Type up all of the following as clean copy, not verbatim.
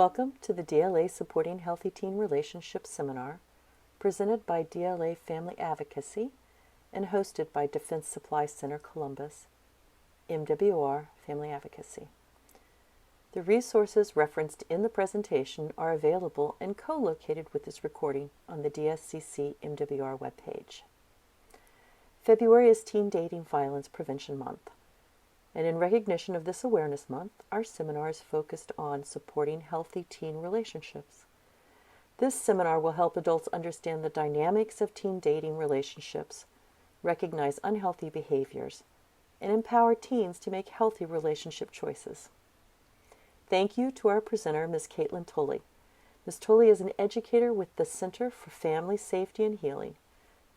Welcome to the DLA Supporting Healthy Teen Relationships Seminar, presented by DLA Family Advocacy and hosted by Defense Supply Center Columbus, MWR Family Advocacy. The resources referenced in the presentation are available and co-located with this recording on the DSCC MWR webpage. February is Teen Dating Violence Prevention Month, and in recognition of this awareness month, our seminar is focused on supporting healthy teen relationships. This seminar will help adults understand the dynamics of teen dating relationships, recognize unhealthy behaviors, and empower teens to make healthy relationship choices. Thank you to our presenter, Ms. Caitlin Tully. Ms. Tully is an educator with the Center for Family Safety and Healing,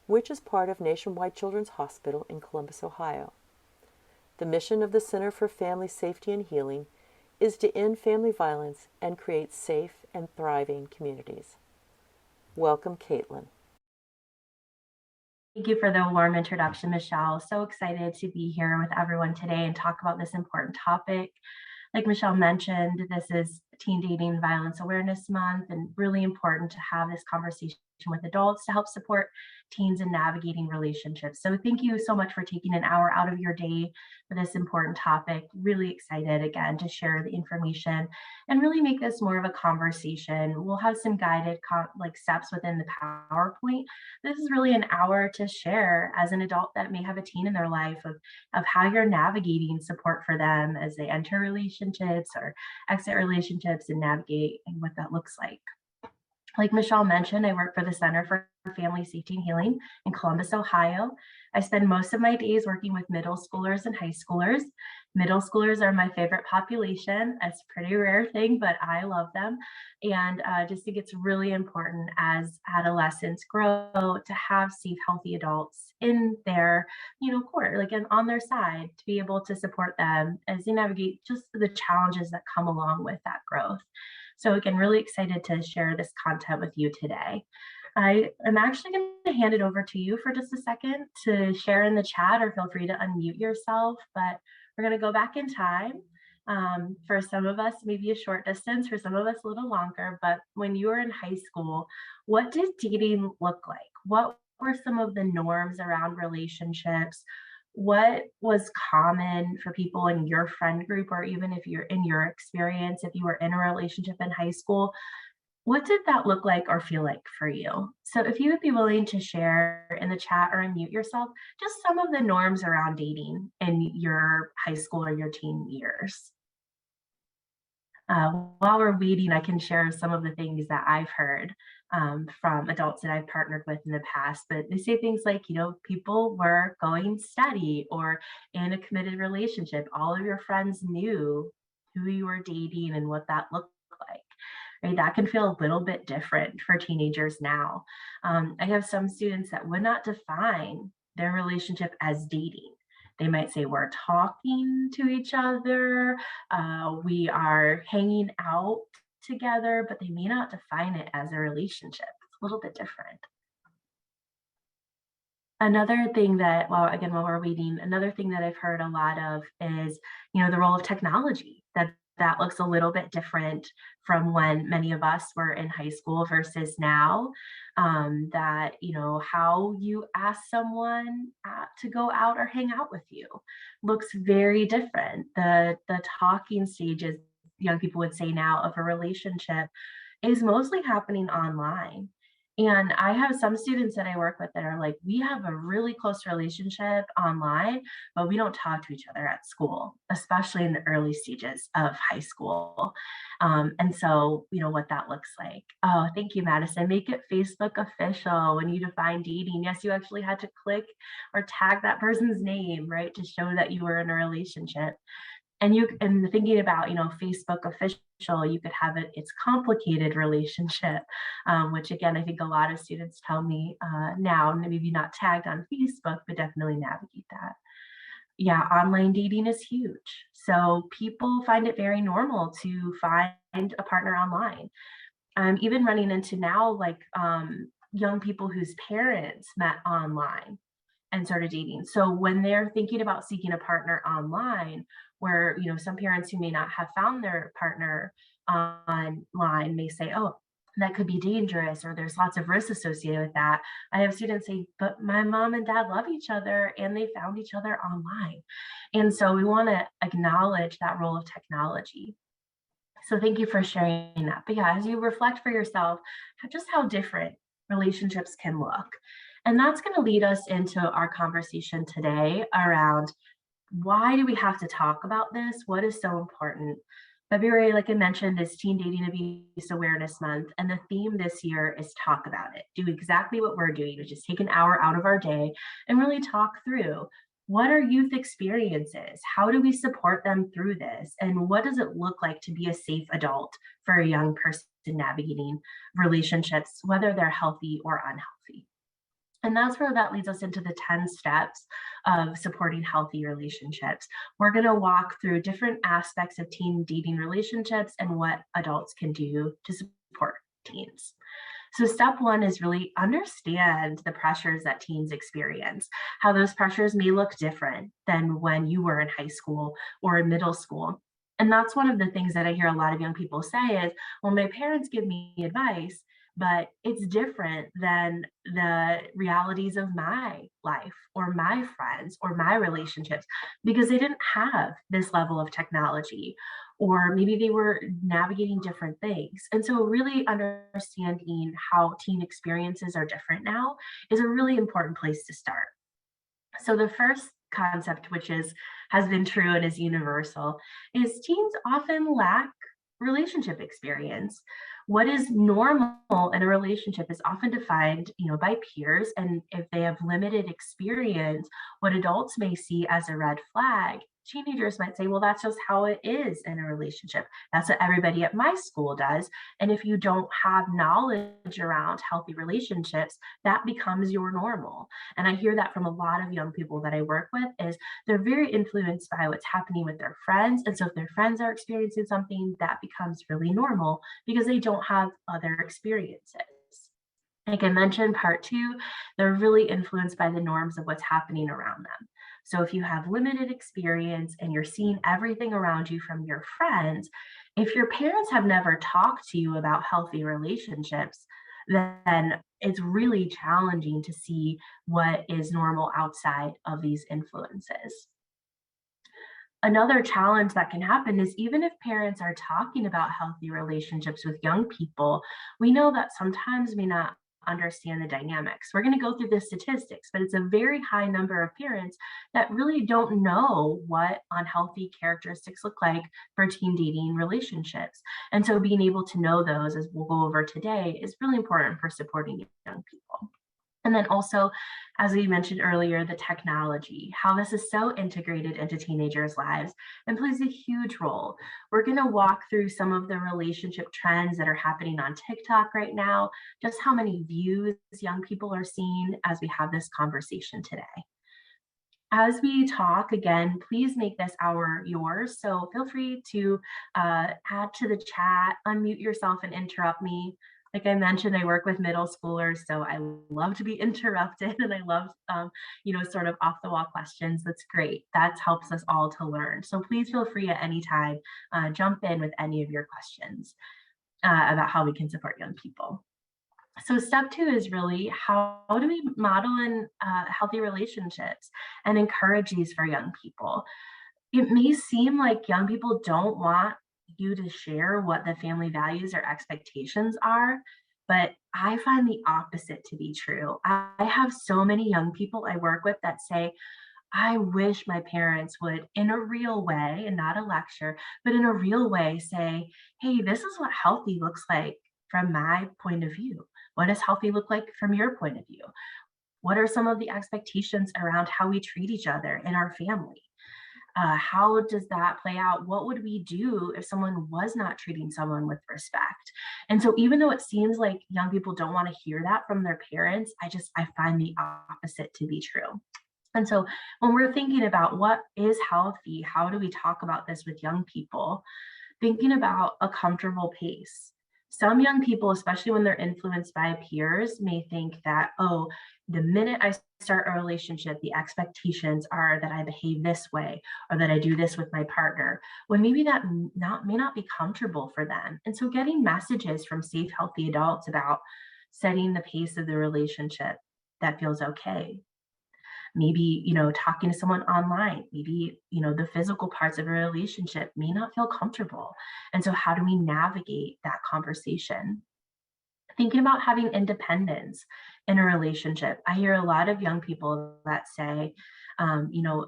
which is part of Nationwide Children's Hospital in Columbus, Ohio. The mission of the Center for Family Safety and Healing is to end family violence and create safe and thriving communities. Welcome, Caitlin. Thank you for the warm introduction, Michelle. So excited to be here with everyone today and talk about this important topic. Like Michelle mentioned, this is Teen Dating Violence Awareness Month, and really important to have this conversation with adults to help support teens in navigating relationships. So thank you so much for taking an hour out of your day for this important topic. Really excited again to share the information and really make this more of a conversation. We'll have some guided steps within the PowerPoint. This is really an hour to share as an adult that may have a teen in their life of how you're navigating support for them as they enter relationships or exit relationships and navigate and what that looks like. Like Michelle mentioned, I work for the Center for Family Safety and Healing in Columbus, Ohio. I spend most of my days working with middle schoolers and high schoolers. Middle schoolers are my favorite population. It's a pretty rare thing, but I love them. And just think it's really important as adolescents grow to have safe, healthy adults in their, court, on their side, to be able to support them as they navigate just the challenges that come along with that growth. So again, really excited to share this content with you today. I am actually going to hand it over to you for just a second to share in the chat, or feel free to unmute yourself, but we're going to go back in time. For some of us, maybe a short distance, for some of us a little longer, but when you were in high school, what did dating look like? What were some of the norms around relationships? What was common for people in your friend group, or even if you're in your experience, if you were in a relationship in high school, what did that look like or feel like for you? So if you would be willing to share in the chat or unmute yourself, just some of the norms around dating in your high school or your teen years. While we're waiting, I can share some of the things that I've heard from adults that I've partnered with in the past. But they say things like, people were going steady or in a committed relationship. All of your friends knew who you were dating and what that looked like. Right? That can feel a little bit different for teenagers now. I have some students that would not define their relationship as dating. They might say we're talking to each other, we are hanging out together, but they may not define it as a relationship. It's a little bit different. Another thing that, while we're waiting, another thing that I've heard a lot of is, the role of technology, that looks a little bit different from when many of us were in high school versus now. That, how you ask someone to go out or hang out with you looks very different. The talking stages, young people would say now, of a relationship is mostly happening online. And I have some students that I work with that are like, we have a really close relationship online, but we don't talk to each other at school, especially in the early stages of high school. And so, what that looks like. Oh, thank you, Madison. Make it Facebook official when you define dating. Yes, you actually had to click or tag that person's name, right, to show that you were in a relationship. And thinking about, Facebook official, you could have it's complicated relationship, which again, I think a lot of students tell me now, maybe not tagged on Facebook, but definitely navigate that. Yeah, online dating is huge. So people find it very normal to find a partner online. I'm even running into now young people whose parents met online. and started dating. So when they're thinking about seeking a partner online, where some parents who may not have found their partner online may say, oh, that could be dangerous, or there's lots of risks associated with that. I have students say, but my mom and dad love each other and they found each other online. And so we want to acknowledge that role of technology. So thank you for sharing that. But yeah, as you reflect for yourself, just how different relationships can look. And that's going to lead us into our conversation today around, why do we have to talk about this? What is so important? February, like I mentioned, is Teen Dating Abuse Awareness Month. And the theme this year is talk about it. Do exactly what we're doing, which is take an hour out of our day and really talk through, what are youth experiences? How do we support them through this? And what does it look like to be a safe adult for a young person navigating relationships, whether they're healthy or unhealthy? And that's where that leads us into the 10 steps of supporting healthy relationships. We're going to walk through different aspects of teen dating relationships and what adults can do to support teens. So step one is really understand the pressures that teens experience, how those pressures may look different than when you were in high school or in middle school. And that's one of the things that I hear a lot of young people say is, well, my parents give me advice, but it's different than the realities of my life or my friends or my relationships, because they didn't have this level of technology, or maybe they were navigating different things. And so really understanding how teen experiences are different now is a really important place to start. So the first concept, which has been true and is universal, is teens often lack relationship experience. What is normal in a relationship is often defined, by peers, and if they have limited experience, what adults may see as a red flag, teenagers might say, well, that's just how it is in a relationship. That's what everybody at my school does. And if you don't have knowledge around healthy relationships, that becomes your normal. And I hear that from a lot of young people that I work with, is they're very influenced by what's happening with their friends. And so if their friends are experiencing something, that becomes really normal because they don't have other experiences. Like I mentioned, part two, they're really influenced by the norms of what's happening around them. So if you have limited experience and you're seeing everything around you from your friends, if your parents have never talked to you about healthy relationships, then it's really challenging to see what is normal outside of these influences. Another challenge that can happen is, even if parents are talking about healthy relationships with young people, we know that sometimes may not understand the dynamics. We're going to go through the statistics, but it's a very high number of parents that really don't know what unhealthy characteristics look like for teen dating relationships. And so being able to know those, as we'll go over today, is really important for supporting young people. And then also, as we mentioned earlier, the technology, how this is so integrated into teenagers' lives and plays a huge role. We're going to walk through some of the relationship trends that are happening on TikTok right now, just how many views young people are seeing as we have this conversation today. As we talk, again, please make this hour yours. So feel free to add to the chat, unmute yourself and interrupt me. Like I mentioned, I work with middle schoolers, so I love to be interrupted, and I love, sort of off the wall questions. That's great. That helps us all to learn. So please feel free at any time, jump in with any of your questions about how we can support young people. So step two is really, how do we model in healthy relationships and encourage these for young people? It may seem like young people don't want you to share what the family values or expectations are, but I find the opposite to be true. I have so many young people I work with that say, I wish my parents would, in a real way, and not a lecture, but in a real way, say, hey, this is what healthy looks like from my point of view. What does healthy look like from your point of view? What are some of the expectations around how we treat each other in our family? How does that play out? What would we do if someone was not treating someone with respect? And so even though it seems like young people don't want to hear that from their parents, I find the opposite to be true. And so when we're thinking about what is healthy, how do we talk about this with young people, thinking about a comfortable pace. Some young people, especially when they're influenced by peers, may think that, oh, the minute I start a relationship, the expectations are that I behave this way or that I do this with my partner, when maybe that may not be comfortable for them. And so getting messages from safe, healthy adults about setting the pace of the relationship that feels okay. Maybe, talking to someone online, maybe, the physical parts of a relationship may not feel comfortable. And so how do we navigate that conversation? Thinking about having independence in a relationship. I hear a lot of young people that say,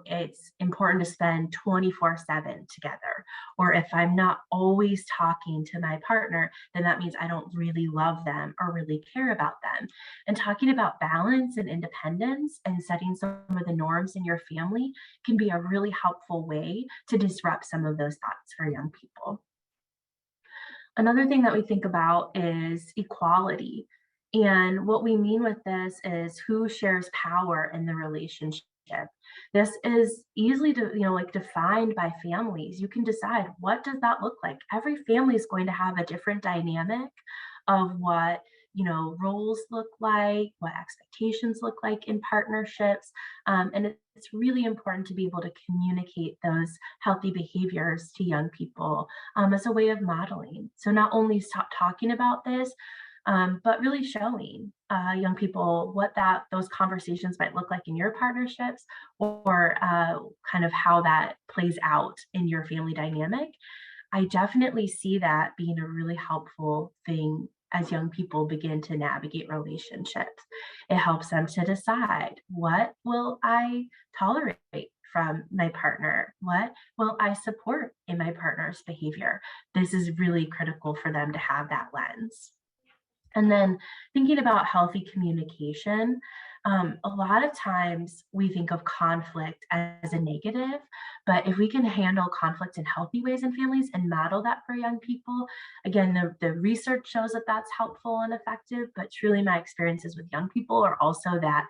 it's important to spend 24/7 together. Or if I'm not always talking to my partner, then that means I don't really love them or really care about them. And talking about balance and independence and setting some of the norms in your family can be a really helpful way to disrupt some of those thoughts for young people. Another thing that we think about is equality. And what we mean with this is who shares power in the relationship. This is easily like defined by families. You can decide, what does that look like? Every family is going to have a different dynamic of what roles look like, what expectations look like in partnerships. And it's really important to be able to communicate those healthy behaviors to young people as a way of modeling. So not only stop talking about this, but really showing young people what those conversations might look like in your partnerships, or kind of how that plays out in your family dynamic. I definitely see that being a really helpful thing as young people begin to navigate relationships. It helps them to decide, what will I tolerate from my partner? What will I support in my partner's behavior? This is really critical for them to have that lens. And then thinking about healthy communication, a lot of times we think of conflict as a negative, but if we can handle conflict in healthy ways in families and model that for young people, again, the research shows that that's helpful and effective, but truly my experiences with young people are also that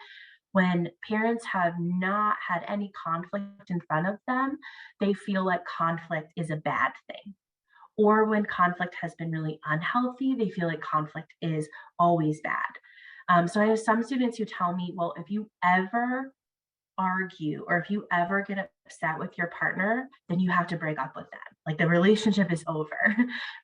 when parents have not had any conflict in front of them, they feel like conflict is a bad thing. Or when conflict has been really unhealthy, they feel like conflict is always bad. So I have some students who tell me, well, if you ever argue or if you ever get upset with your partner, then you have to break up with them. Like the relationship is over,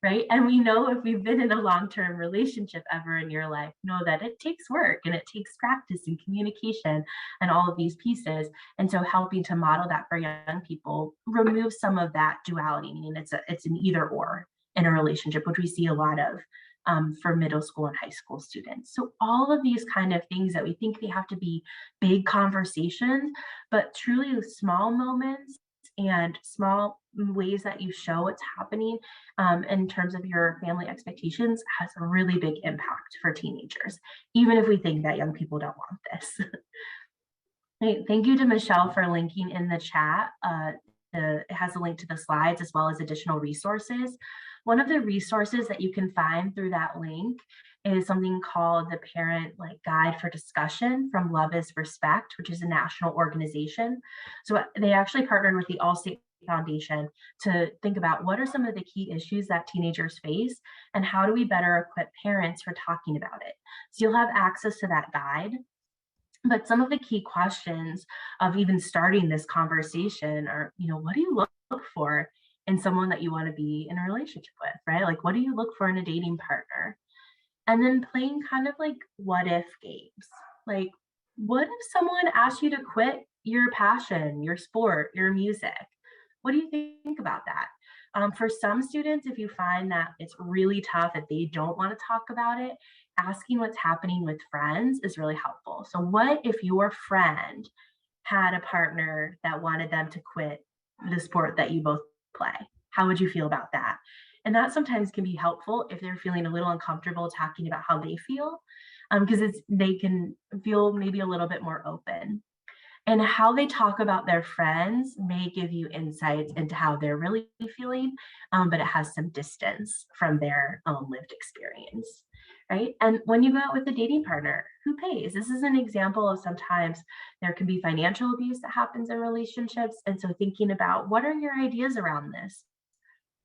right? And we know, if we've been in a long-term relationship ever in your life, know that it takes work and it takes practice and communication and all of these pieces. And so helping to model that for young people remove some of that duality, meaning it's an either or in a relationship, which we see a lot of for middle school and high school students. So all of these kind of things that we think they have to be big conversations, but truly small moments and small ways that you show what's happening in terms of your family expectations has a really big impact for teenagers, even if we think that young people don't want this. Hey, thank you to Michelle for linking in the chat. It has a link to the slides as well as additional resources. One of the resources that you can find through that link is something called the Parent Guide for Discussion from Love is Respect, which is a national organization. So they actually partnered with the Allstate Foundation to think about what are some of the key issues that teenagers face and how do we better equip parents for talking about it. So you'll have access to that guide. But some of the key questions of even starting this conversation are, what do you look for in someone that you want to be in a relationship with, right? Like, what do you look for in a dating partner? And then playing kind of like what if games. Like, what if someone asked you to quit your passion, your sport, your music? What do you think about that? For some students, if you find that it's really tough, that they don't want to talk about it, asking what's happening with friends is really helpful. So, what if your friend had a partner that wanted them to quit the sport that you both play? How would you feel about that? And that sometimes can be helpful if they're feeling a little uncomfortable talking about how they feel, because they can feel maybe a little bit more open. And how they talk about their friends may give you insights into how they're really feeling, but it has some distance from their own lived experience, right? And when you go out with a dating partner, who pays? This is an example of sometimes there can be financial abuse that happens in relationships. And so thinking about, what are your ideas around this?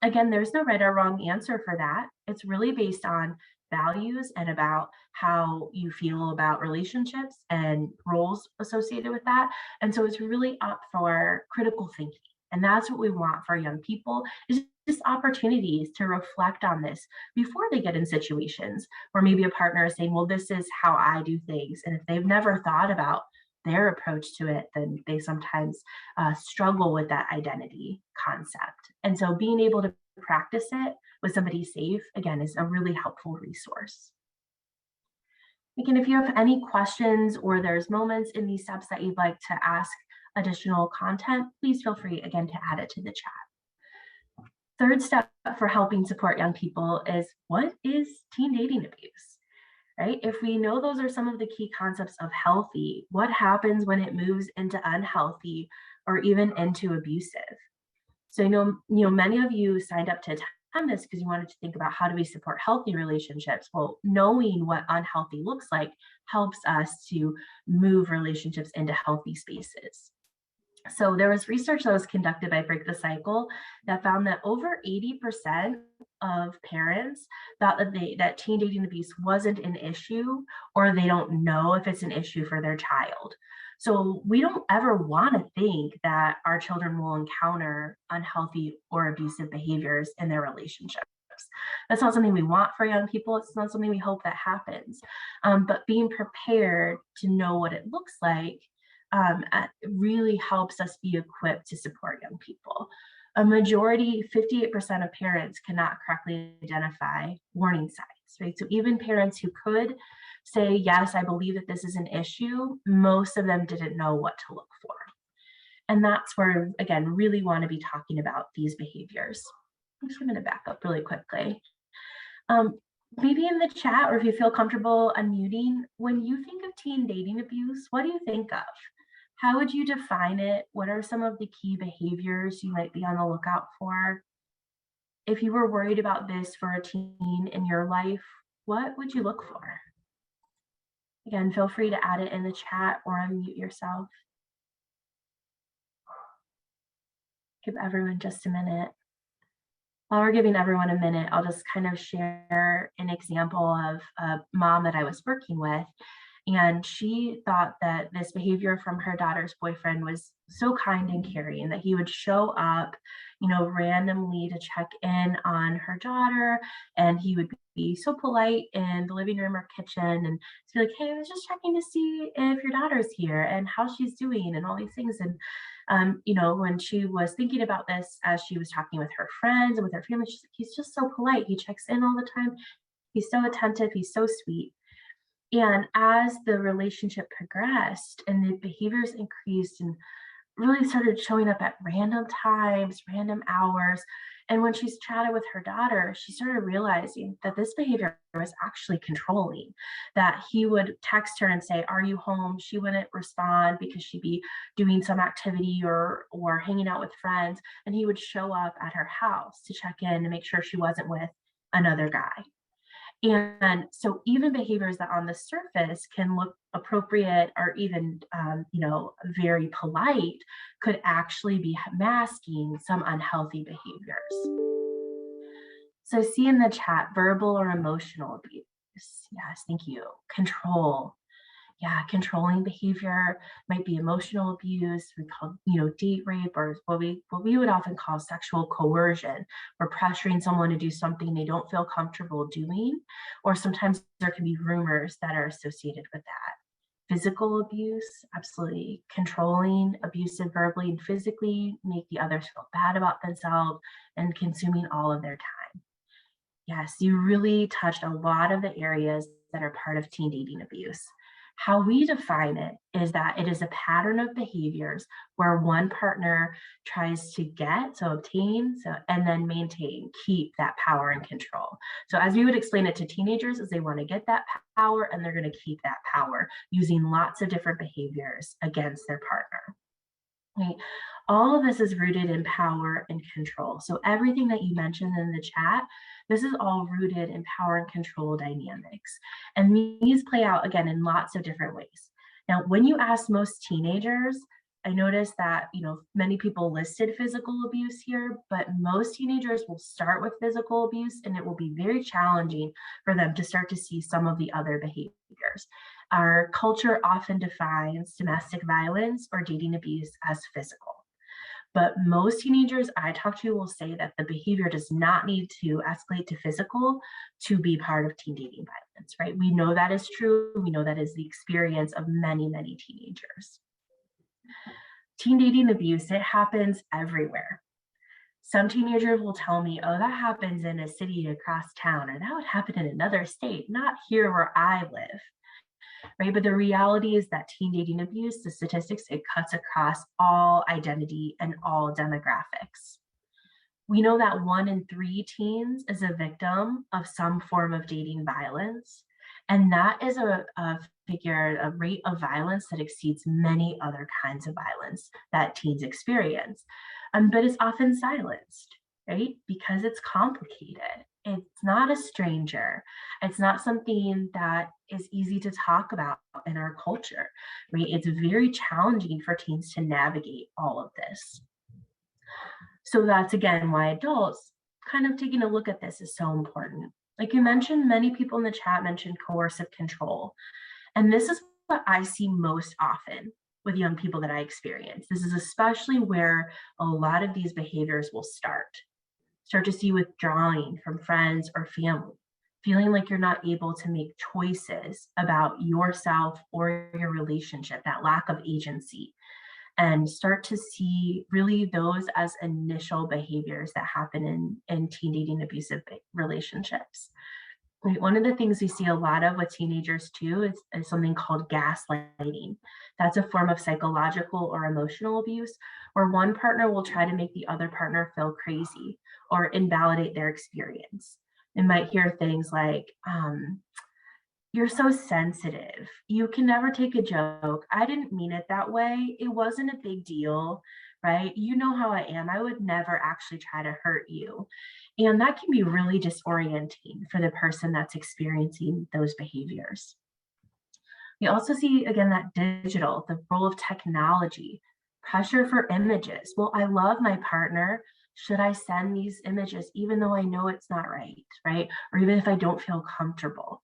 Again, there's no right or wrong answer for that. It's really based on values and about how you feel about relationships and roles associated with that. And so it's really up for critical thinking. And that's what we want for young people is just opportunities to reflect on this before they get in situations where maybe a partner is saying, well, this is how I do things. And if they've never thought about their approach to it, then they sometimes struggle with that identity concept. And so being able to practice it with somebody safe, again, is a really helpful resource. Again, if you have any questions or there's moments in these steps that you'd like to ask additional content, please feel free again to add it to the chat. Third step for helping support young people is, what is teen dating abuse? Right? If we know those are some of the key concepts of healthy, what happens when it moves into unhealthy or even into abusive? So many of you signed up to attend this because you wanted to think about how do we support healthy relationships. Well, knowing what unhealthy looks like helps us to move relationships into healthy spaces. So there was research that was conducted by Break the Cycle that found that over 80% of parents thought that teen dating abuse wasn't an issue, or they don't know if it's an issue for their child. So we don't ever want to think that our children will encounter unhealthy or abusive behaviors in their relationships. That's not something we want for young people. It's not something we hope that happens. But being prepared to know what it looks like really helps us be equipped to support young people. A majority, 58% of parents cannot correctly identify warning signs, right? So even parents who could say, yes, I believe that this is an issue, most of them didn't know what to look for. And that's where, again, really want to be talking about these behaviors. I'm just going to back up really quickly. Maybe in the chat, or if you feel comfortable unmuting, when you think of teen dating abuse, what do you think of? How would you define it? What are some of the key behaviors you might be on the lookout for? If you were worried about this for a teen in your life, what would you look for? Again, feel free to add it in the chat or unmute yourself. Give everyone just a minute. While we're giving everyone a minute, I'll just kind of share an example of a mom that I was working with. And she thought that this behavior from her daughter's boyfriend was so kind and caring, that he would show up, randomly to check in on her daughter. And he would be so polite in the living room or kitchen and be like, hey, I was just checking to see if your daughter's here and how she's doing and all these things. And when she was thinking about this, as she was talking with her friends and with her family, she's like, he's just so polite. He checks in all the time. He's so attentive. He's so sweet. And as the relationship progressed and the behaviors increased and really started showing up at random times, random hours, and when she's chatted with her daughter, she started realizing that this behavior was actually controlling, that he would text her and say, are you home? She wouldn't respond because she'd be doing some activity or hanging out with friends. And he would show up at her house to check in and make sure she wasn't with another guy. And so even behaviors that on the surface can look appropriate or even, very polite could actually be masking some unhealthy behaviors. So see in the chat, verbal or emotional abuse. Yes, thank you. Control. Yeah, controlling behavior might be emotional abuse. We call, date rape, or what we would often call sexual coercion. We're pressuring someone to do something they don't feel comfortable doing, or sometimes there can be rumors that are associated with that. Physical abuse, absolutely. Controlling, abusive verbally and physically, make the others feel bad about themselves and consuming all of their time. Yes, you really touched a lot of the areas that are part of teen dating abuse. How we define it is that it is a pattern of behaviors where one partner tries to obtain, and then maintain, keep that power and control. So as we would explain it to teenagers, is they want to get that power and they're going to keep that power using lots of different behaviors against their partner. Right? All of this is rooted in power and control. So everything that you mentioned in the chat, this is all rooted in power and control dynamics. And these play out, again, in lots of different ways. Now, when you ask most teenagers, I noticed that, many people listed physical abuse here, but most teenagers will start with physical abuse, and it will be very challenging for them to start to see some of the other behaviors. Our culture often defines domestic violence or dating abuse as physical. But most teenagers I talk to will say that the behavior does not need to escalate to physical to be part of teen dating violence, right? We know that is true. We know that is the experience of many, many teenagers. Teen dating abuse, it happens everywhere. Some teenagers will tell me, oh, that happens in a city across town, or that would happen in another state, not here where I live, right? But the reality is that teen dating abuse, the statistics, it cuts across all identity and all demographics. We know that 1 in 3 teens is a victim of some form of dating violence. And that is a rate of violence that exceeds many other kinds of violence that teens experience. But it's often silenced, right? Because it's complicated. It's not a stranger. It's not something that is easy to talk about in our culture, right? It's very challenging for teens to navigate all of this. So that's again why adults kind of taking a look at this is so important. Like you mentioned, many people in the chat mentioned coercive control. And this is what I see most often with young people that I experience. This is especially where a lot of these behaviors will start to see withdrawing from friends or family, feeling like you're not able to make choices about yourself or your relationship, that lack of agency, and start to see really those as initial behaviors that happen in teen dating abusive relationships. One of the things we see a lot of with teenagers too is something called gaslighting. That's a form of psychological or emotional abuse where one partner will try to make the other partner feel crazy or invalidate their experience. They might hear things like, you're so sensitive. You can never take a joke. I didn't mean it that way. It wasn't a big deal, right? You know how I am. I would never actually try to hurt you. And that can be really disorienting for the person that's experiencing those behaviors. We also see, again, that the role of technology, pressure for images. Well, I love my partner. Should I send these images even though I know it's not right, right? Or even if I don't feel comfortable?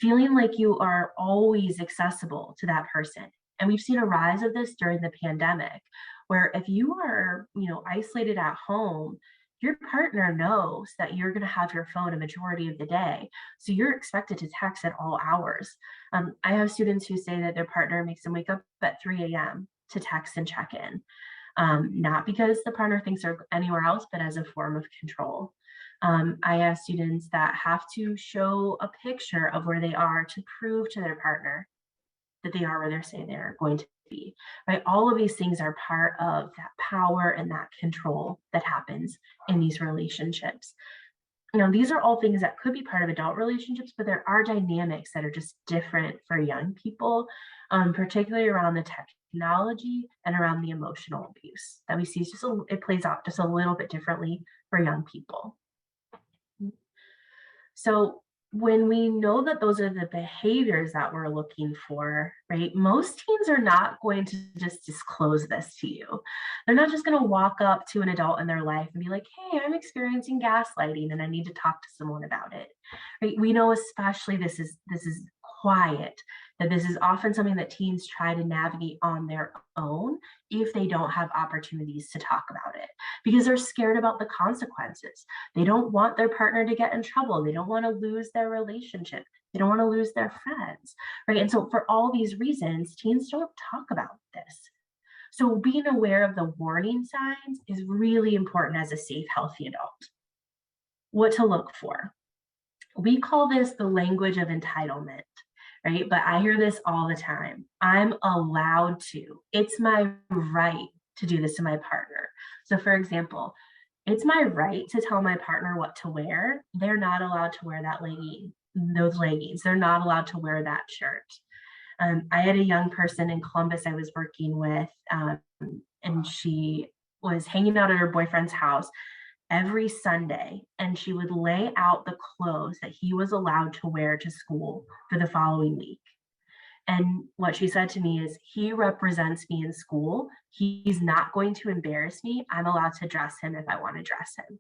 Feeling like you are always accessible to that person. And we've seen a rise of this during the pandemic, where if you are, isolated at home, your partner knows that you're going to have your phone a majority of the day. So you're expected to text at all hours. I have students who say that their partner makes them wake up at 3 a.m. to text and check in, not because the partner thinks they're anywhere else, but as a form of control. I have students that have to show a picture of where they are to prove to their partner that they are where they say they're going to be, right? All of these things are part of that power and that control that happens in these relationships. These are all things that could be part of adult relationships, but there are dynamics that are just different for young people, particularly around the technology and around the emotional abuse that we see. It plays out just a little bit differently for young people. So when we know that those are the behaviors that we're looking for, right, most teens are not going to just disclose this to you. They're not just going to walk up to an adult in their life and be like, hey, I'm experiencing gaslighting and I need to talk to someone about it. Right? We know especially this is quiet, that this is often something that teens try to navigate on their own if they don't have opportunities to talk about it, because they're scared about the consequences. They don't want their partner to get in trouble. They don't want to lose their relationship. They don't want to lose their friends, right? And so for all these reasons, teens don't talk about this. So being aware of the warning signs is really important as a safe, healthy adult. What to look for. We call this the language of entitlement, right? But I hear this all the time. I'm allowed to. It's my right to do this to my partner. So for example, it's my right to tell my partner what to wear. They're not allowed to wear those leggings. They're not allowed to wear that shirt. I had a young person in Columbus I was working with, and she was hanging out at her boyfriend's house every Sunday, and she would lay out the clothes that he was allowed to wear to school for the following week. And what she said to me is, he represents me in school. He's not going to embarrass me. I'm allowed to dress him if I want to dress him.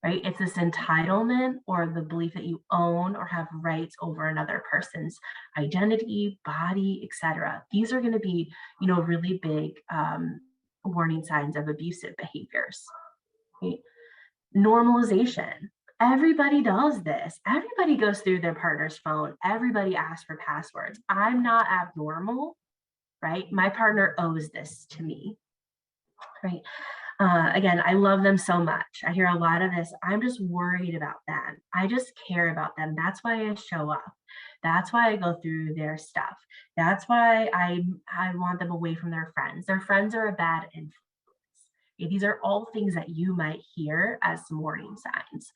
Right? It's this entitlement or the belief that you own or have rights over another person's identity, body, etc. These are going to be, really big warning signs of abusive behaviors. Right? Normalization. Everybody does this. Everybody goes through their partner's phone. Everybody asks for passwords. I'm not abnormal, right? My partner owes this to me, right? Again, I love them so much. I hear a lot of this. I'm just worried about them. I just care about them. That's why I show up. That's why I go through their stuff. That's why I want them away from their friends. Their friends are a bad influence. These are all things that you might hear as some warning signs.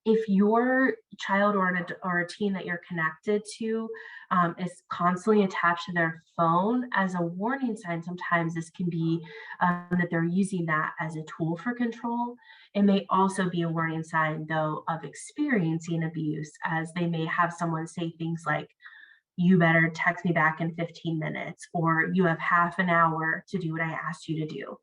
If your child or a teen that you're connected to is constantly attached to their phone as a warning sign, sometimes this can be that they're using that as a tool for control. It may also be a warning sign, though, of experiencing abuse, as they may have someone say things like, you better text me back in 15 minutes, or you have half an hour to do what I asked you to do.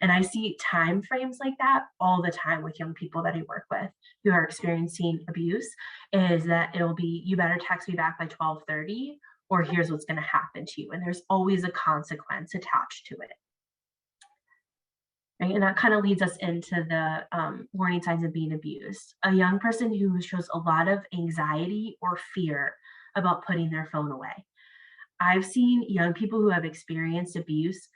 And I see time frames like that all the time with young people that I work with who are experiencing abuse, is that it'll be, you better text me back by 12:30, or here's what's going to happen to you. And there's always a consequence attached to it. Right? And that kind of leads us into the warning signs of being abused. A young person who shows a lot of anxiety or fear about putting their phone away. I've seen young people who have experienced abuse.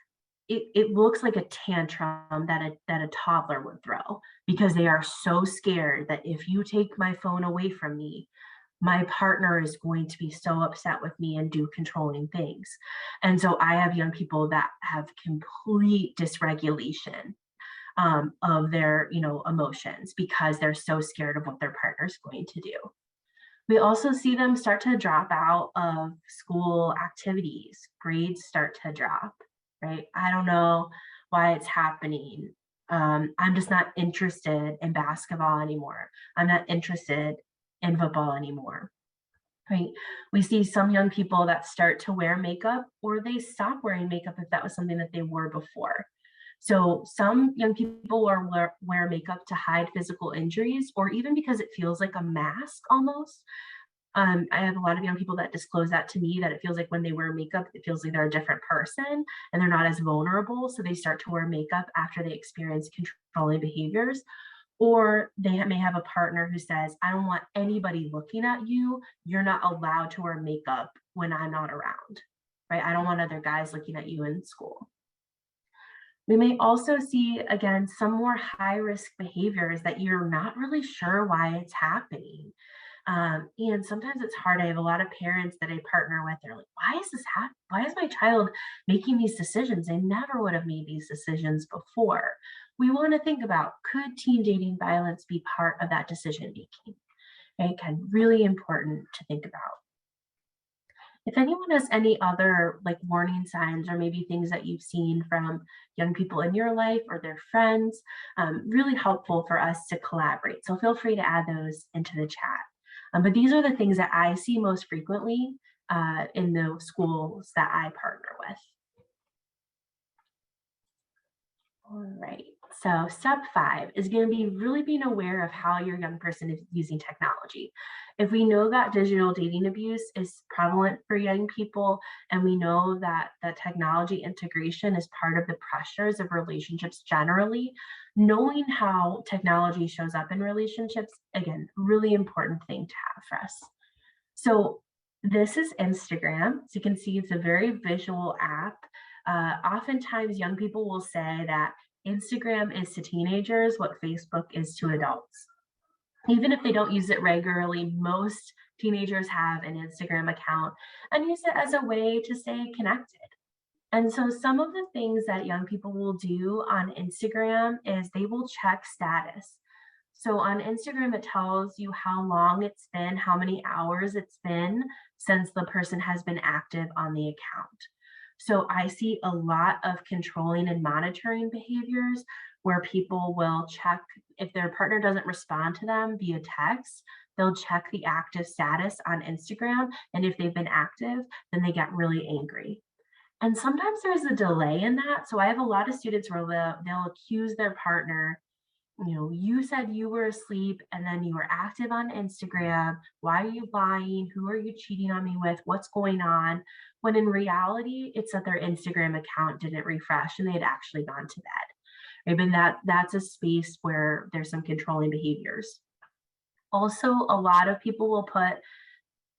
It looks like a tantrum that a toddler would throw, because they are so scared that if you take my phone away from me, my partner is going to be so upset with me and do controlling things. And so I have young people that have complete dysregulation of their emotions, because they're so scared of what their partner's going to do. We also see them start to drop out of school activities. Grades start to drop, right? I don't know why it's happening. I'm just not interested in basketball anymore. I'm not interested in football anymore, right? We see some young people that start to wear makeup, or they stop wearing makeup if that was something that they wore before. So some young people wear makeup to hide physical injuries, or even because it feels like a mask almost. I have a lot of young people that disclose that to me, that it feels like when they wear makeup, it feels like they're a different person and they're not as vulnerable. So they start to wear makeup after they experience controlling behaviors. Or they may have a partner who says, I don't want anybody looking at you. You're not allowed to wear makeup when I'm not around, right? I don't want other guys looking at you in school. We may also see, again, some more high risk behaviors that you're not really sure why it's happening. And sometimes it's hard. I have a lot of parents that I partner with. They're like, why is this happening? Why is my child making these decisions? They never would have made these decisions before. We want to think about, could teen dating violence be part of that decision making? Okay, kind of really important to think about. If anyone has any other like warning signs, or maybe things that you've seen from young people in your life or their friends, really helpful for us to collaborate. So feel free to add those into the chat. But these are the things that I see most frequently in the schools that I partner with. All right. So step 5 is going to be really being aware of how your young person is using technology. If we know that digital dating abuse is prevalent for young people, and we know that the technology integration is part of the pressures of relationships generally, knowing how technology shows up in relationships, again, really important thing to have for us. So this is Instagram. So you can see it's a very visual app. Oftentimes, young people will say that Instagram is to teenagers what Facebook is to adults. Even if they don't use it regularly, most teenagers have an Instagram account and use it as a way to stay connected. And so some of the things that young people will do on Instagram is they will check status. So on Instagram, it tells you how long it's been, how many hours it's been since the person has been active on the account. So I see a lot of controlling and monitoring behaviors where people will check if their partner doesn't respond to them via text, they'll check the active status on Instagram. And if they've been active, then they get really angry. And sometimes there's a delay in that. So I have a lot of students where they'll accuse their partner, you said you were asleep and then you were active on Instagram. Why are you lying? Who are you cheating on me with? What's going on? When in reality, it's that their Instagram account didn't refresh and they had actually gone to bed. Right? And that's a space where there's some controlling behaviors. Also, a lot of people will put,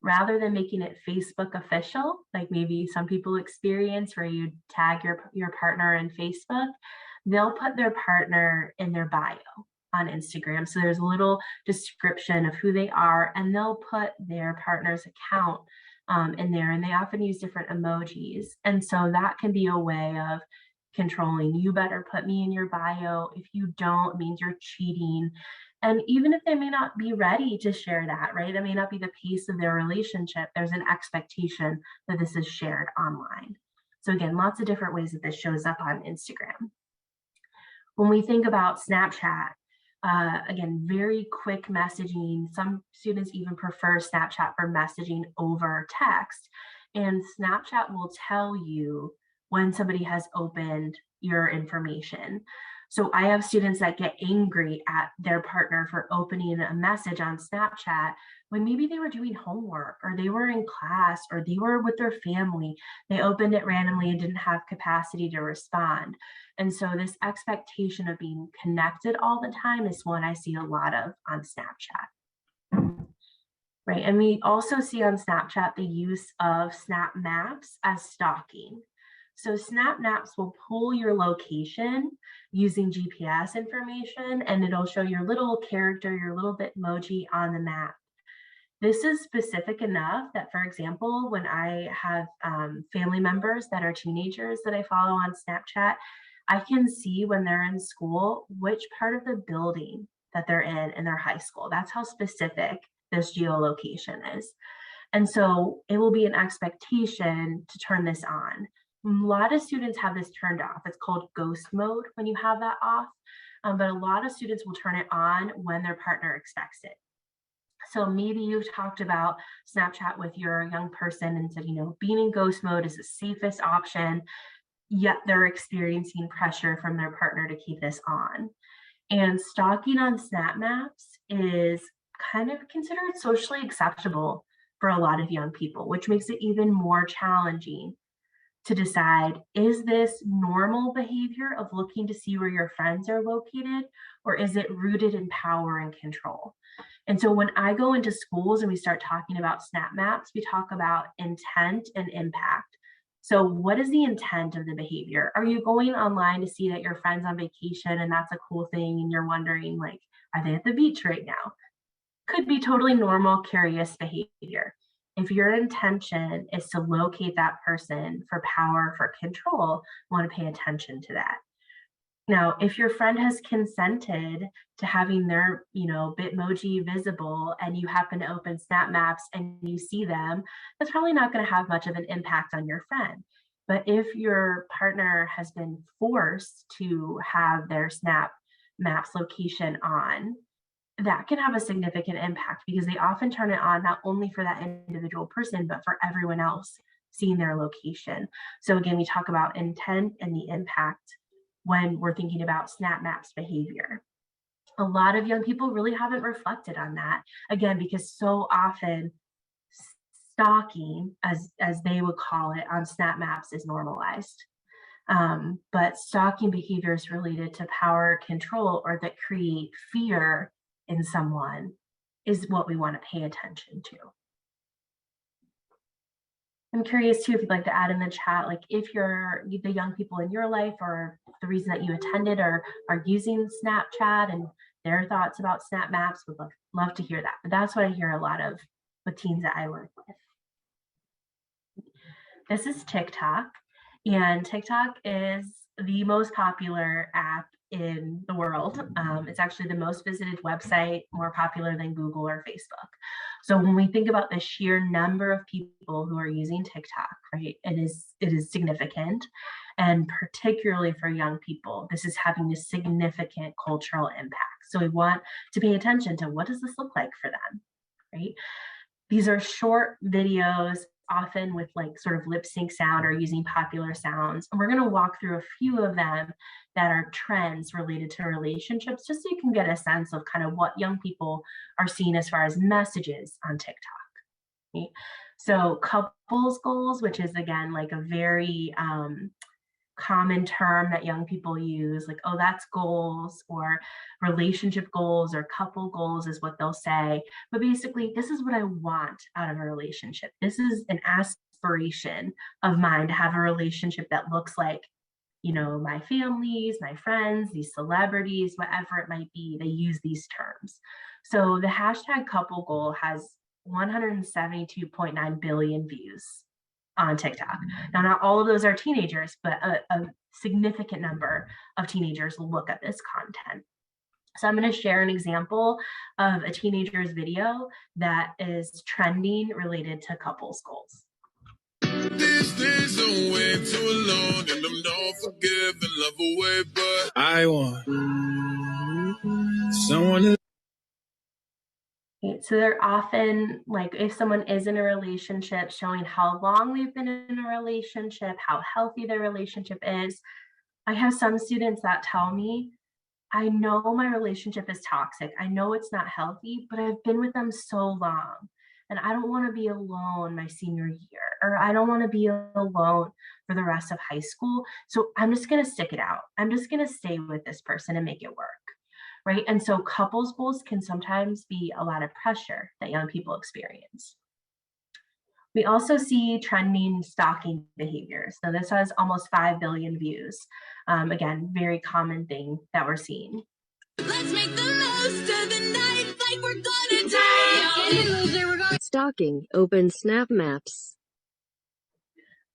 rather than making it Facebook official, like maybe some people experience where you tag your partner in Facebook, they'll put their partner in their bio on Instagram. So there's a little description of who they are, and they'll put their partner's account in there, and they often use different emojis. And so that can be a way of controlling. You better put me in your bio. If you don't, it means you're cheating. And even if they may not be ready to share that, right? That may not be the pace of their relationship. There's an expectation that this is shared online. So again, lots of different ways that this shows up on Instagram. When we think about Snapchat, again, very quick messaging. Some students even prefer Snapchat for messaging over text. And Snapchat will tell you when somebody has opened your information. So I have students that get angry at their partner for opening a message on Snapchat when maybe they were doing homework or they were in class or they were with their family. They opened it randomly and didn't have capacity to respond. And so this expectation of being connected all the time is one I see a lot of on Snapchat. Right. And we also see on Snapchat the use of snap maps as stalking. So snap maps will pull your location using GPS information, and it'll show your little character, your little Bitmoji on the map. This is specific enough that, for example, when I have family members that are teenagers that I follow on Snapchat, I can see when they're in school which part of the building that they're in their high school. That's how specific this geolocation is. And so it will be an expectation to turn this on. A lot of students have this turned off. It's called ghost mode when you have that off, but a lot of students will turn it on when their partner expects it. So maybe you've talked about Snapchat with your young person and said, being in ghost mode is the safest option, yet they're experiencing pressure from their partner to keep this on. And stalking on Snap Maps is kind of considered socially acceptable for a lot of young people, which makes it even more challenging to decide, is this normal behavior of looking to see where your friends are located, or is it rooted in power and control? And so when I go into schools and we start talking about snap maps, we talk about intent and impact. So what is the intent of the behavior? Are you going online to see that your friend's on vacation and that's a cool thing and you're wondering, like, are they at the beach right now? Could be totally normal, curious behavior. If your intention is to locate that person for power, for control, you want to pay attention to that. Now, if your friend has consented to having their, Bitmoji visible and you happen to open Snap Maps and you see them, that's probably not going to have much of an impact on your friend. But if your partner has been forced to have their Snap Maps location on, that can have a significant impact because they often turn it on not only for that individual person, but for everyone else seeing their location. So again, we talk about intent and the impact when we're thinking about Snap Maps behavior. A lot of young people really haven't reflected on that, again, because so often stalking, as they would call it on Snap Maps, is normalized. But stalking behaviors related to power, control, or that create fear in someone is what we want to pay attention to. I'm curious too if you'd like to add in the chat, like if you're the young people in your life or the reason that you attended or are using Snapchat and their thoughts about Snap Maps, would love to hear that. But that's what I hear a lot of with teens that I work with. This is TikTok, and TikTok is the most popular app in the world. It's actually the most visited website, more popular than Google or Facebook. So when we think about the sheer number of people who are using TikTok, right, it is significant. And particularly for young people, this is having a significant cultural impact. So we want to pay attention to what does this look like for them? right? These are short videos, often with like sort of lip sync sound or using popular sounds. And we're going to walk through a few of them that are trends related to relationships, just so you can get a sense of kind of what young people are seeing as far as messages on TikTok. Right? So, couples goals, which is again like a very common term that young people use, like, oh, that's goals, or relationship goals or couple goals is what they'll say. But basically, this is what I want out of a relationship. This is an aspiration of mine to have a relationship that looks like, my families, my friends, these celebrities, whatever it might be, they use these terms. So the hashtag couple goal has 172.9 billion views on TikTok. Now, not all of those are teenagers, but a significant number of teenagers look at this content. So I'm going to share an example of a teenager's video that is trending related to couples goals. These days are way too long, and I'm not forgiving love away, but I want someone to. Okay, so they're often like, if someone is in a relationship, showing how long they've been in a relationship, how healthy their relationship is. I have some students that tell me, I know my relationship is toxic. I know it's not healthy, but I've been with them so long and I don't want to be alone my senior year, or I don't want to be alone for the rest of high school. So I'm just going to stick it out. I'm just going to stay with this person and make it work. Right. And so couples goals can sometimes be a lot of pressure that young people experience. We also see trending stalking behavior. So this has almost 5 billion views. Again, very common thing that we're seeing. Let's make the most of the night like we're gonna die. Stalking, open snap maps.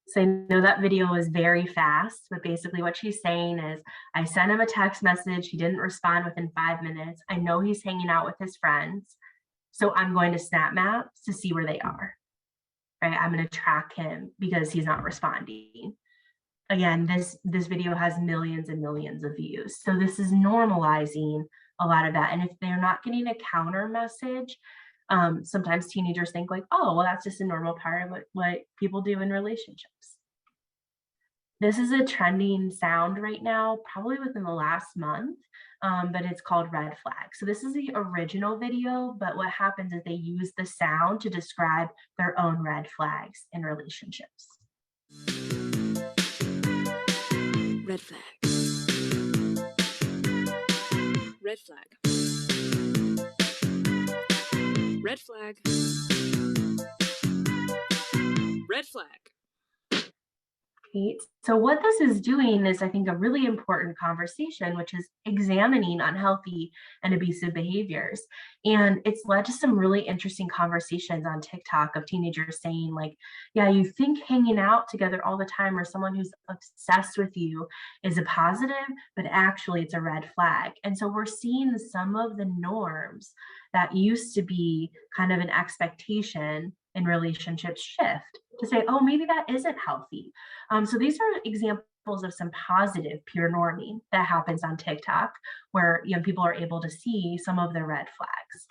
So I know that video was very fast, but basically what she's saying is, I sent him a text message. He didn't respond within 5 minutes. I know he's hanging out with his friends. So I'm going to snap maps to see where they are. Right? I'm going to track him because he's not responding. Again, this video has millions and millions of views. So this is normalizing a lot of that. And if they're not getting a counter message, sometimes teenagers think like, oh, well, that's just a normal part of what people do in relationships. This is a trending sound right now, probably within the last month, but it's called red flag. So this is the original video, but what happens is they use the sound to describe their own red flags in relationships. Red flag. Red flag. Red flag. Red flag. Right? So what this is doing is, I think, a really important conversation, which is examining unhealthy and abusive behaviors. And it's led to some really interesting conversations on TikTok of teenagers saying like, yeah, you think hanging out together all the time or someone who's obsessed with you is a positive, but actually it's a red flag. And so we're seeing some of the norms that used to be kind of an expectation in relationships shift to say, oh, maybe that isn't healthy. So these are examples of some positive peer norming that happens on TikTok, where young people are able to see some of the red flags.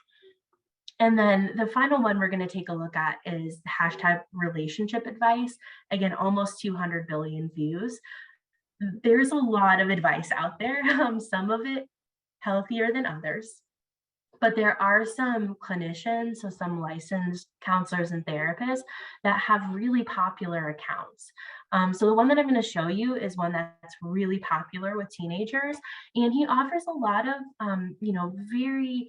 And then the final one we're going to take a look at is hashtag relationship advice. Again, almost 200 billion views. There's a lot of advice out there, some of it healthier than others. But there are some clinicians, so some licensed counselors and therapists that have really popular accounts. So the one that I'm going to show you is one that's really popular with teenagers, and he offers a lot of, very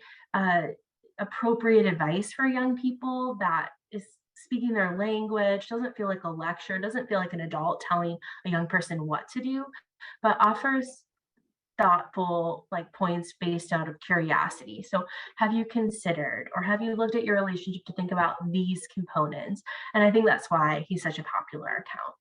appropriate advice for young people that is speaking their language, doesn't feel like a lecture, doesn't feel like an adult telling a young person what to do, but offers thoughtful like points based out of curiosity. So have you considered, or have you looked at your relationship to think about these components? And I think that's why he's such a popular account.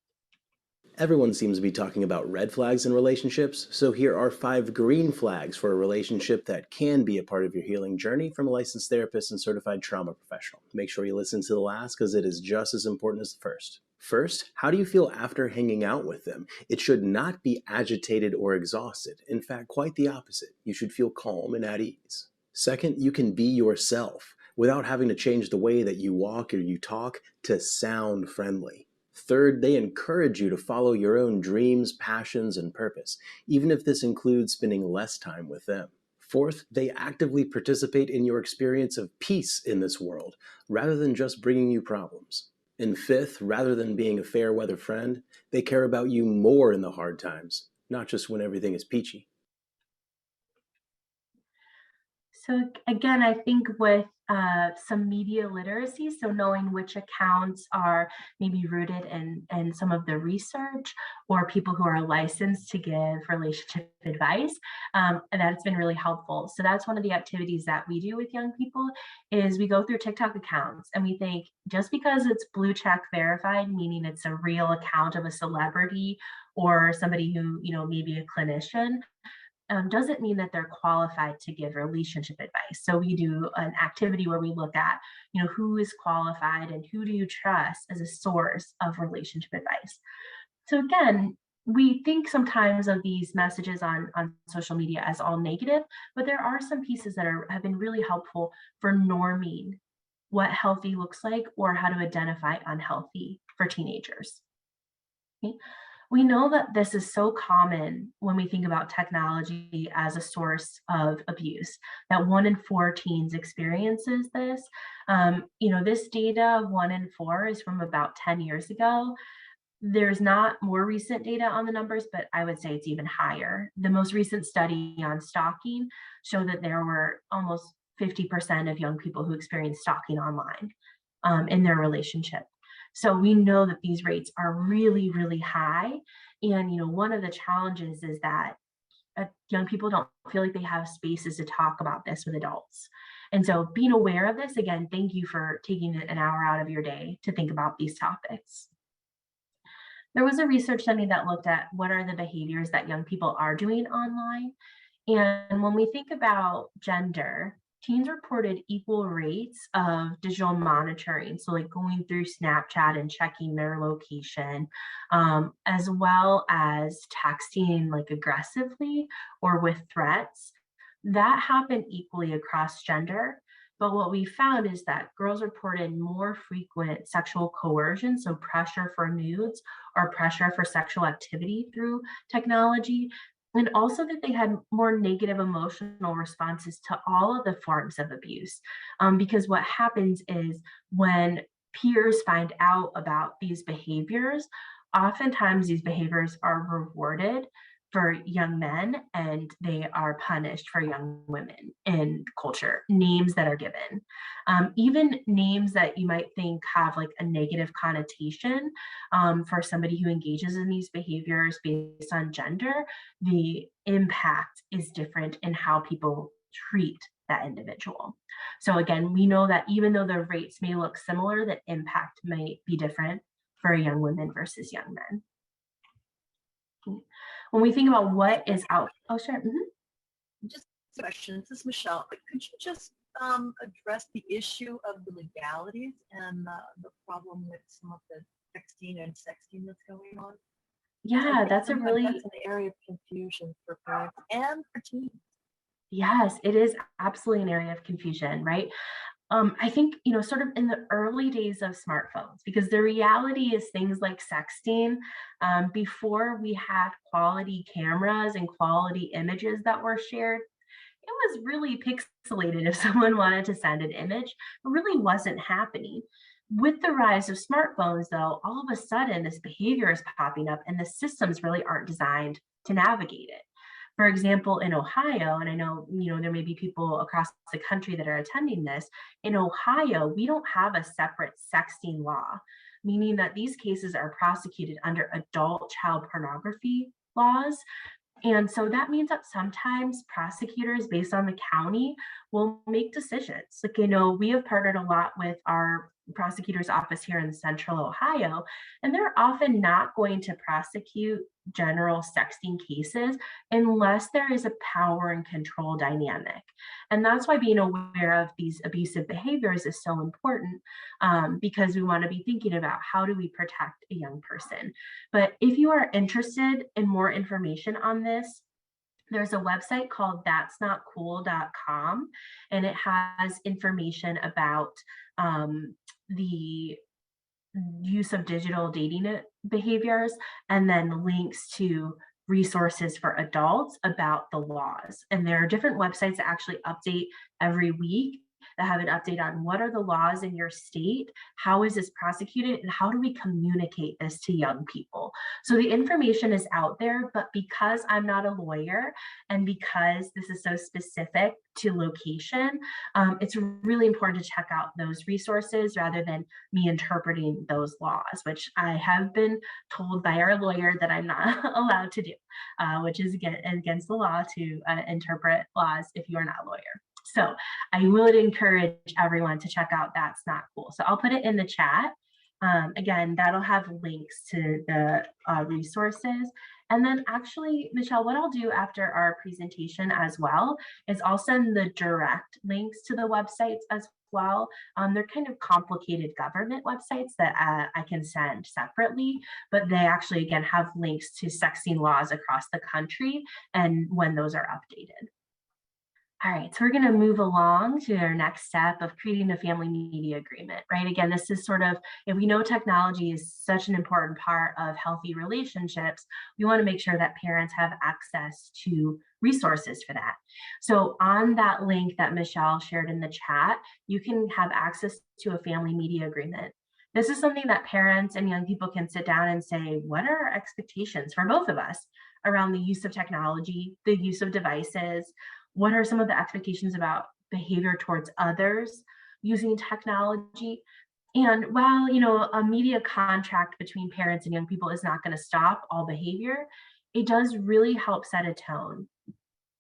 Everyone seems to be talking about red flags in relationships, so here are 5 green flags for a relationship that can be a part of your healing journey from a licensed therapist and certified trauma professional. Make sure you listen to the last because it is just as important as the first. First, how do you feel after hanging out with them? It should not be agitated or exhausted. In fact, quite the opposite. You should feel calm and at ease. Second, you can be yourself. without having to change the way that you walk or you talk to sound friendly. Third, they encourage you to follow your own dreams, passions, and purpose, even if this includes spending less time with them. Fourth, they actively participate in your experience of peace in this world, rather than just bringing you problems. And fifth, rather than being a fair weather friend, they care about you more in the hard times, not just when everything is peachy. So again, I think with some media literacy, so knowing which accounts are maybe rooted in some of the research or people who are licensed to give relationship advice, and that's been really helpful. So that's one of the activities that we do with young people is we go through TikTok accounts and we think just because it's blue check verified, meaning it's a real account of a celebrity or somebody who, maybe a clinician, doesn't mean that they're qualified to give relationship advice. So we do an activity where we look at, who is qualified and who do you trust as a source of relationship advice. So again, we think sometimes of these messages on social media as all negative, but there are some pieces that have been really helpful for norming what healthy looks like or how to identify unhealthy for teenagers. Okay. We know that this is so common when we think about technology as a source of abuse, that 1 in 4 teens experiences this. This data, 1 in 4, is from about 10 years ago. There's not more recent data on the numbers, but I would say it's even higher. The most recent study on stalking showed that there were almost 50% of young people who experienced stalking online in their relationship. So we know that these rates are really, really high. And, one of the challenges is that young people don't feel like they have spaces to talk about this with adults. And so being aware of this, again, thank you for taking an hour out of your day to think about these topics. There was a research study that looked at what are the behaviors that young people are doing online. And when we think about gender, teens reported equal rates of digital monitoring. So, like going through Snapchat and checking their location, as well as texting like aggressively or with threats. That happened equally across gender. But what we found is that girls reported more frequent sexual coercion, so pressure for nudes or pressure for sexual activity through technology, and also that they had more negative emotional responses to all of the forms of abuse. Because what happens is when peers find out about these behaviors, oftentimes these behaviors are rewarded for young men and they are punished for young women in culture, names that are given. Even names that you might think have like a negative connotation for somebody who engages in these behaviors based on gender, the impact is different in how people treat that individual. So again, we know that even though the rates may look similar, the impact may be different for young women versus young men. When we think about what is out, oh, sure. Just a question. This is Michelle. Could you just address the issue of the legalities and the problem with some of the texting and sexting that's going on? Yeah, that's an area of confusion for parents and for teens. Yes, it is absolutely an area of confusion, right? I think, sort of in the early days of smartphones, because the reality is things like sexting, before we had quality cameras and quality images that were shared, it was really pixelated if someone wanted to send an image. It really wasn't happening. With the rise of smartphones, though, all of a sudden this behavior is popping up and the systems really aren't designed to navigate it. For example, in Ohio, and I know, there may be people across the country that are attending this, in Ohio, we don't have a separate sexting law, meaning that these cases are prosecuted under adult child pornography laws. And so that means that sometimes prosecutors based on the county will make decisions. Like, we have partnered a lot with our prosecutor's office here in Central Ohio, and they're often not going to prosecute general sexting cases unless there is a power and control dynamic. And that's why being aware of these abusive behaviors is so important, because we want to be thinking about how do we protect a young person. But if you are interested in more information on this, there's a website called that'snotcool.com, and it has information about the use of digital dating behaviors, and then links to resources for adults about the laws. And there are different websites that actually update every week, that have an update on what are the laws in your state, how is this prosecuted, and how do we communicate this to young people. So the information is out there, but because I'm not a lawyer and because this is so specific to location, it's really important to check out those resources rather than me interpreting those laws, which I have been told by our lawyer that I'm not allowed to do, which is against the law to interpret laws if you are not a lawyer. So I would encourage everyone to check out That's Not Cool. So I'll put it in the chat. Again, that'll have links to the resources. And then actually, Michelle, what I'll do after our presentation as well is I'll send the direct links to the websites as well. They're kind of complicated government websites that I can send separately, but they actually, again, have links to sexting laws across the country and when those are updated. All right, so we're going to move along to our next step of creating a family media agreement, right? Again, this is sort of, if we know technology is such an important part of healthy relationships, we want to make sure that parents have access to resources for that. So on that link that Michelle shared in the chat, you can have access to a family media agreement. This is something that parents and young people can sit down and say, what are our expectations for both of us around the use of technology, the use of devices? What are some of the expectations about behavior towards others using technology? And while, you know, a media contract between parents and young people is not going to stop all behavior, it does really help set a tone.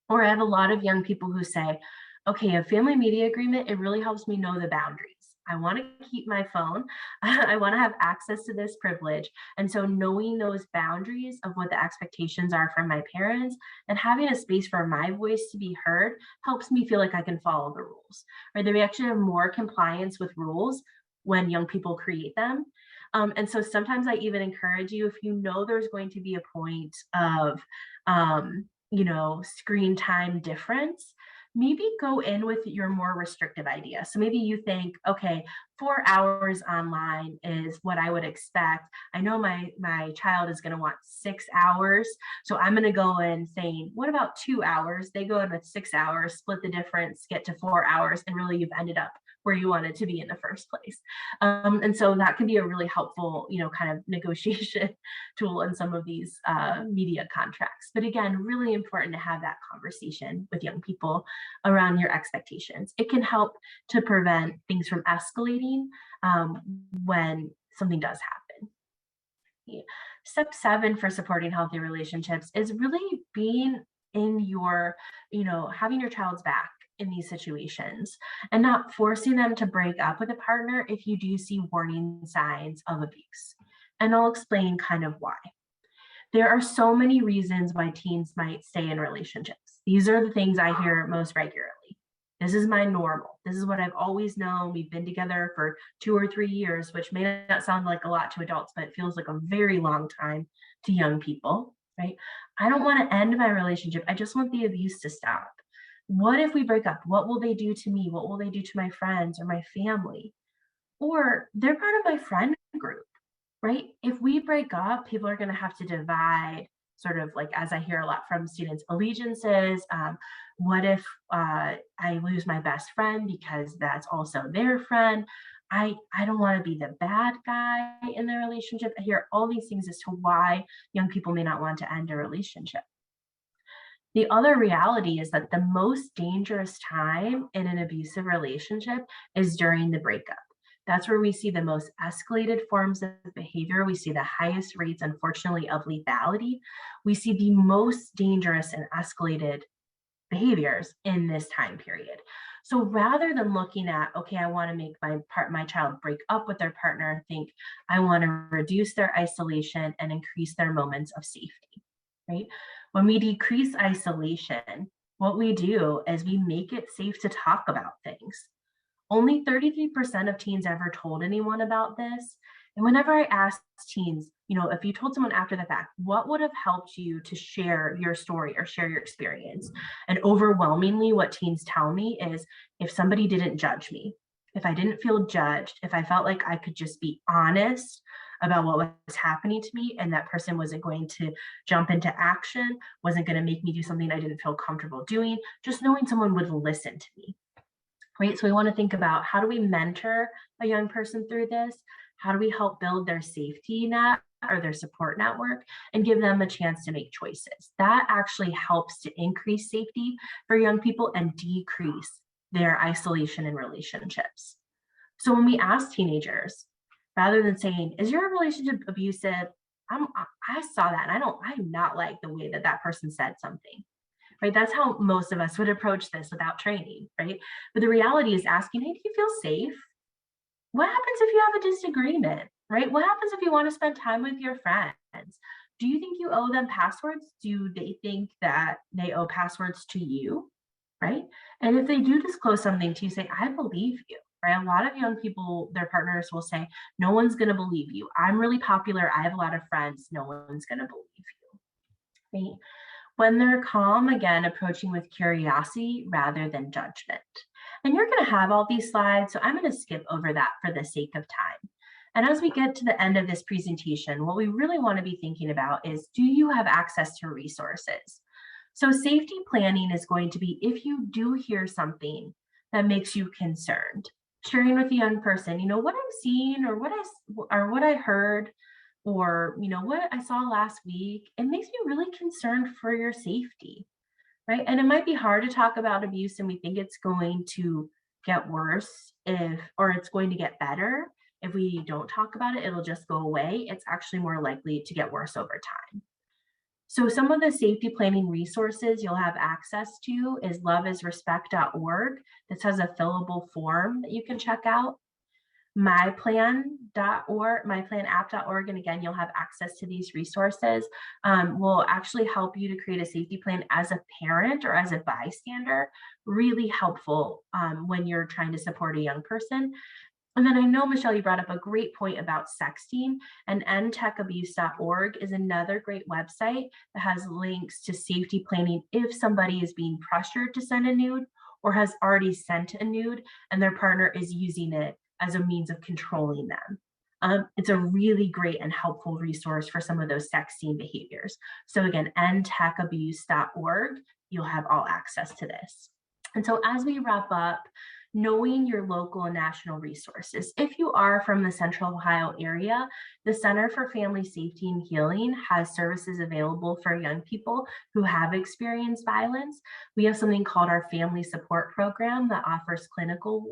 Or I have a lot of young people who say, okay, a family media agreement, it really helps me know the boundaries. I want to keep my phone. I want to have access to this privilege. And so knowing those boundaries of what the expectations are from my parents and having a space for my voice to be heard helps me feel like I can follow the rules. Right? We actually have more compliance with rules when young people create them. And so sometimes I even encourage you, if you know there's going to be a point of, you know, screen time difference, maybe go in with your more restrictive idea. So maybe you think, okay, 4 hours online is what I would expect. I know my child is going to want 6 hours. So I'm going to go in saying, what about 2 hours? They go in with 6 hours, split the difference, get to 4 hours, and really you've ended up where you wanted to be in the first place. And so that can be a really helpful, you know, kind of negotiation tool in some of these media contracts. But again, really important to have that conversation with young people around your expectations. It can help to prevent things from escalating when something does happen. Yeah. Step 7 for supporting healthy relationships is really being in your, you know, having your child's back in these situations and not forcing them to break up with a partner if you do see warning signs of abuse. And I'll explain kind of why. There are so many reasons why teens might stay in relationships. These are the things I hear most regularly. This is my normal. This is what I've always known. We've been together for 2 or 3 years, which may not sound like a lot to adults, but it feels like a very long time to young people, right? I don't want to end my relationship. I just want the abuse to stop. What if we break up? What will they do to me? What will they do to my friends or my family? Or they're part of my friend group, right? If we break up, people are going to have to divide, sort of like, as I hear a lot from students, allegiances. What if I lose my best friend because that's also their friend? I don't want to be the bad guy in the relationship. I hear all these things as to why young people may not want to end a relationship. The other reality is that the most dangerous time in an abusive relationship is during the breakup. That's where we see the most escalated forms of behavior. We see the highest rates, unfortunately, of lethality. We see the most dangerous and escalated behaviors in this time period. So rather than looking at, okay, I want to make my child break up with their partner, think I want to reduce their isolation and increase their moments of safety, right? When we decrease isolation, what we do is we make it safe to talk about things. Only 33% of teens ever told anyone about this. And whenever I ask teens, if you told someone after the fact, what would have helped you to share your story or share your experience? And overwhelmingly, what teens tell me is if somebody didn't judge me, if I didn't feel judged, if I felt like I could just be honest about what was happening to me and that person wasn't going to jump into action, wasn't going to make me do something I didn't feel comfortable doing, just knowing someone would listen to me. Right? So we want to think about, how do we mentor a young person through this? How do we help build their safety net or their support network and give them a chance to make choices? That actually helps to increase safety for young people and decrease their isolation in relationships. So when we ask teenagers, rather than saying, is your relationship abusive? I saw that and I do not like the way that person said something. Right? That's how most of us would approach this without training, right? But the reality is asking, hey, do you feel safe? What happens if you have a disagreement, right? What happens if you want to spend time with your friends? Do you think you owe them passwords? Do they think that they owe passwords to you, right? And if they do disclose something to you, say, I believe you, right? A lot of young people, their partners will say, no one's going to believe you. I'm really popular. I have a lot of friends. No one's going to believe you, right? When they're calm, again, approaching with curiosity rather than judgment. And you're going to have all these slides, so I'm going to skip over that for the sake of time. And as we get to the end of this presentation, what we really want to be thinking about is, do you have access to resources? So safety planning is going to be, if you do hear something that makes you concerned, sharing with a young person, what I'm seeing or what I heard, or what I saw last week, it makes me really concerned for your safety, right? And it might be hard to talk about abuse and we think it's going to get worse or it's going to get better. If we don't talk about it, it'll just go away. It's actually more likely to get worse over time. So some of the safety planning resources you'll have access to is loveisrespect.org. This has a fillable form that you can check out. myplan.org, myplanapp.org, and again, you'll have access to these resources. Will actually help you to create a safety plan as a parent or as a bystander. Really helpful when you're trying to support a young person. And then I know, Michelle, you brought up a great point about sexting, and endtechabuse.org is another great website that has links to safety planning if somebody is being pressured to send a nude or has already sent a nude and their partner is using it as a means of controlling them. It's a really great and helpful resource for some of those sexting behaviors. So again, endtechabuse.org, you'll have all access to this. And so as we wrap up, knowing your local and national resources. If you are from the Central Ohio area, the Center for Family Safety and Healing has services available for young people who have experienced violence. We have something called our Family Support Program that offers clinical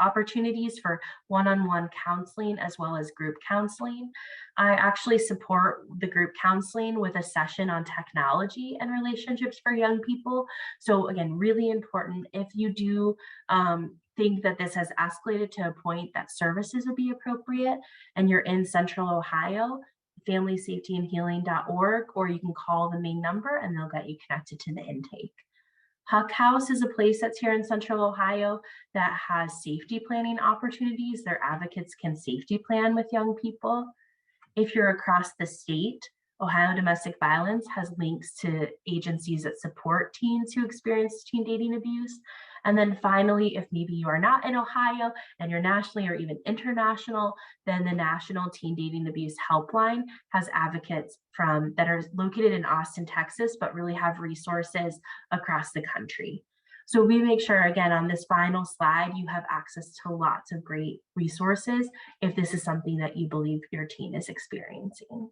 opportunities for one-on-one counseling as well as group counseling. I actually support the group counseling with a session on technology and relationships for young people. So again, really important. If you do think that this has escalated to a point that services would be appropriate and you're in Central Ohio, familysafetyandhealing.org, or you can call the main number and they'll get you connected to the intake. Huck House is a place that's here in Central Ohio that has safety planning opportunities. Their advocates can safety plan with young people. If you're across the state, Ohio Domestic Violence has links to agencies that support teens who experience teen dating abuse. And then finally, if maybe you are not in Ohio and you're nationally or even international, then the National Teen Dating Abuse Helpline has advocates that are located in Austin, Texas, but really have resources across the country. So we make sure, again, on this final slide, you have access to lots of great resources if this is something that you believe your teen is experiencing.